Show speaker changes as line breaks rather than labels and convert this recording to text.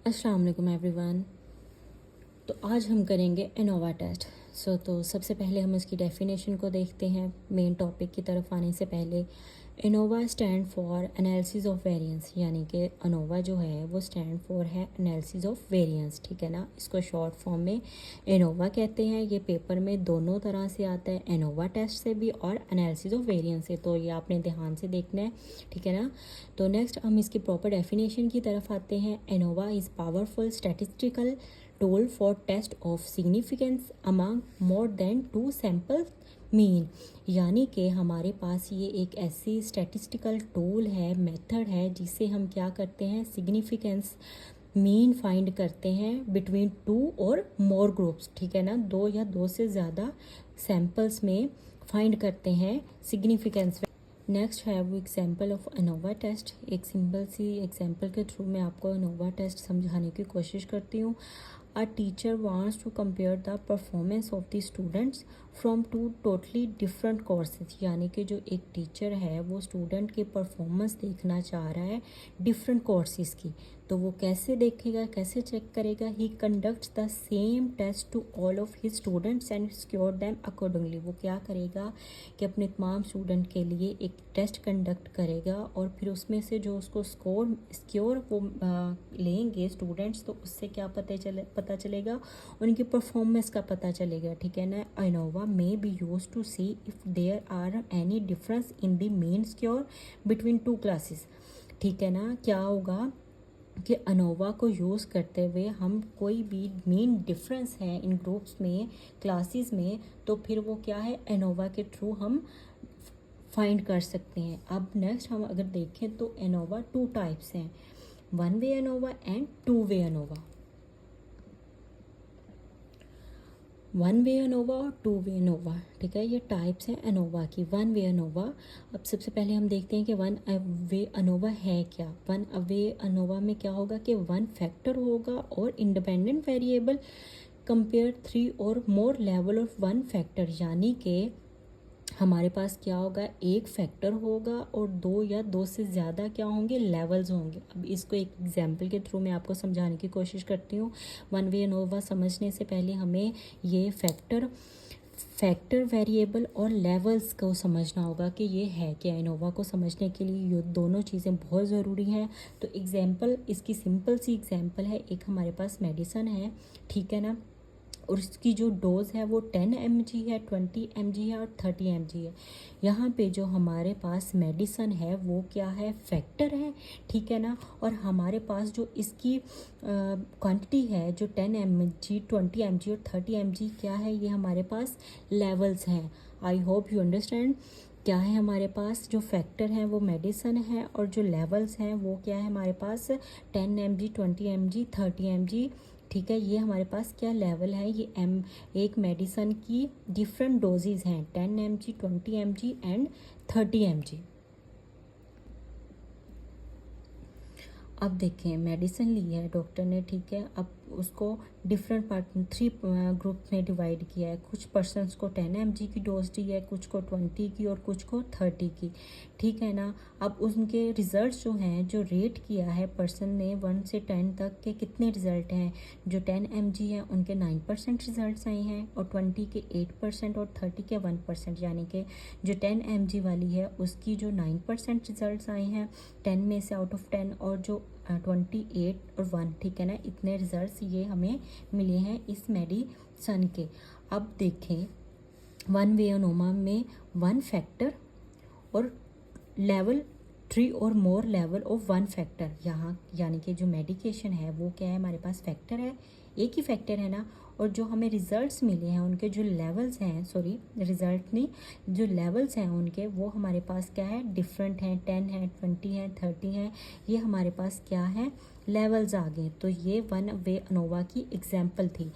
अस्सलाम वालेकुम एवरीवन। तो आज हम करेंगे एनोवा टेस्ट। तो सबसे पहले हम इसकी डेफिनेशन को देखते हैं। मेन टॉपिक की तरफ आने से पहले ANOVA stand for analysis of variance, यानी कि एनोवा जो है वो स्टैंड फॉर है एनालिसिस ऑफ वेरिएंस, ठीक है ना। इसको शॉर्ट फॉर्म में एनोवा कहते हैं। ये पेपर में दोनों तरह से आता है, एनोवा टेस्ट से भी और एनालिसिस ऑफ वेरिएंस से, तो ये आपने ध्यान से देखना है, ठीक है ना। तो नेक्स्ट हम इसकी प्रॉपर डेफिनेशन की तरफ आते हैं। ANOVA is powerful statistical tool for test of significance among more than 2 sample mean, यानी कि हमारे पास ये एक ऐसी स्टैटिस्टिकल टूल है, मेथड है, जिससे हम क्या करते हैं, सिग्निफिकेंस मीन फाइंड करते हैं बिटवीन 2 और मोर ग्रुप्स, ठीक है ना। 2 या 2 से ज़्यादा सैम्पल्स में फाइंड करते हैं सिग्निफिकेंस। नेक्स्ट है वो एग्जाम्पल ऑफ एनोवा टेस्ट। एक सिंपल सी एग्जाम्पल के थ्रू मैं आपको एनोवा टेस्ट समझाने की कोशिश करती हूँ। A teacher wants to compare the performance of the students from 2 totally different courses, यानी कि जो एक टीचर है वो स्टूडेंट की परफॉर्मेंस देखना चाह रहा है डिफरेंट कोर्सेज की। तो वो कैसे देखेगा, कैसे चेक करेगा? He conducts the same test to all of his students and score them accordingly. वो क्या करेगा कि अपने तमाम स्टूडेंट के लिए एक टेस्ट कंडक्ट करेगा और फिर उसमें से जो उसको स्क्योर वो लेंगे स्टूडेंट्स, तो उससे क्या पता चलेगा, उनकी परफॉर्मेंस का पता चलेगा, ठीक है ना। ANOVA may be use to see if there are any difference in the mean square between 2 classes, ठीक है ना। क्या होगा कि अनोवा को यूज़ करते हुए हम कोई भी मेन डिफरेंस है इन ग्रुप्स में, क्लासेस में, तो फिर वो क्या है, एनोवा के थ्रू हम फाइंड कर सकते हैं। अब नेक्स्ट हम अगर देखें तो एनोवा 2 टाइप्स हैं, 1 वे ANOVA and 2 way ANOVA. 1 way ANOVA और 2 वे एनोवा, ठीक है, ये टाइप्स हैं एनोवा की। 1 वे एनोवा, अब सबसे पहले हम देखते हैं कि 1 वे एनोवा है क्या। 1 वे एनोवा में क्या होगा कि 1 फैक्टर होगा और इंडिपेंडेंट वेरिएबल कंपेयर 3 और मोर लेवल ऑफ 1 फैक्टर, यानी कि हमारे पास क्या होगा, एक फैक्टर होगा और 2 या 2 से ज़्यादा क्या होंगे, लेवल्स होंगे। अब इसको एक एग्जांपल के थ्रू मैं आपको समझाने की कोशिश करती हूँ। 1 वे एनोवा समझने से पहले हमें ये फैक्टर वेरिएबल और लेवल्स को समझना होगा कि ये है क्या। एनोवा को समझने के लिए ये दोनों चीज़ें बहुत ज़रूरी हैं। तो एग्जांपल, इसकी सिंपल सी एग्जांपल है, एक हमारे पास मेडिसिन है, ठीक है ना, और इसकी जो डोज़ है वो 10 mg है, 20 mg है और 30 mg है। यहाँ पे जो हमारे पास मेडिसन है वो क्या है, फैक्टर है, ठीक है ना। और हमारे पास जो इसकी क्वांटिटी है, जो 10 mg, 20 mg और 30 mg क्या है, ये हमारे पास लेवल्स हैं। I hope you understand. क्या है हमारे पास, जो फैक्टर है वो मेडिसन है और जो लेवल्स हैं वो क्या है हमारे पास, 10 mg, 20 mg, 30 mg, ठीक है। ये हमारे पास क्या लेवल है, ये एक मेडिसन की डिफरेंट डोजेज हैं, 10 mg, 20 mg एंड 30 mg। अब देखें, मेडिसिन ली है डॉक्टर ने, ठीक है। अब उसको डिफरेंट पार्ट 3 ग्रुप में डिवाइड किया है। कुछ पर्सनस को 10 mg की डोज दी है, कुछ को 20 की और कुछ को 30 की, ठीक है ना। अब उनके रिजल्ट्स जो हैं, जो रेट किया है पर्सन ने 1 से 10 तक के कितने रिजल्ट हैं, जो 10 mg हैं उनके 9% रिजल्ट्स आए हैं और 20 के 8% और 30 के 1%, यानी कि जो 10 mg वाली है उसकी जो 9% रिजल्ट्स आए हैं 10 में से आउट ऑफ 10, और जो 28 और 1, ठीक है ना, इतने रिजल्ट्स ये हमें मिले हैं इस मेडिसन के। अब देखें, 1 वे एनोवा में 1 फैक्टर और लेवल 3 और मोर लेवल ऑफ 1 फैक्टर, यहाँ यानी कि जो मेडिकेशन है वो क्या है, हमारे पास फैक्टर है, एक ही फैक्टर है ना। और जो हमें रिजल्ट्स मिले हैं उनके जो लेवल्स हैं, सॉरी रिजल्ट नहीं, जो लेवल्स हैं उनके, वो हमारे पास क्या है, डिफरेंट हैं, 10 है, 20 है, 30 है, ये हमारे पास क्या है, लेवल्स आ गए। तो ये 1 वे एनोवा की एग्जाम्पल थी।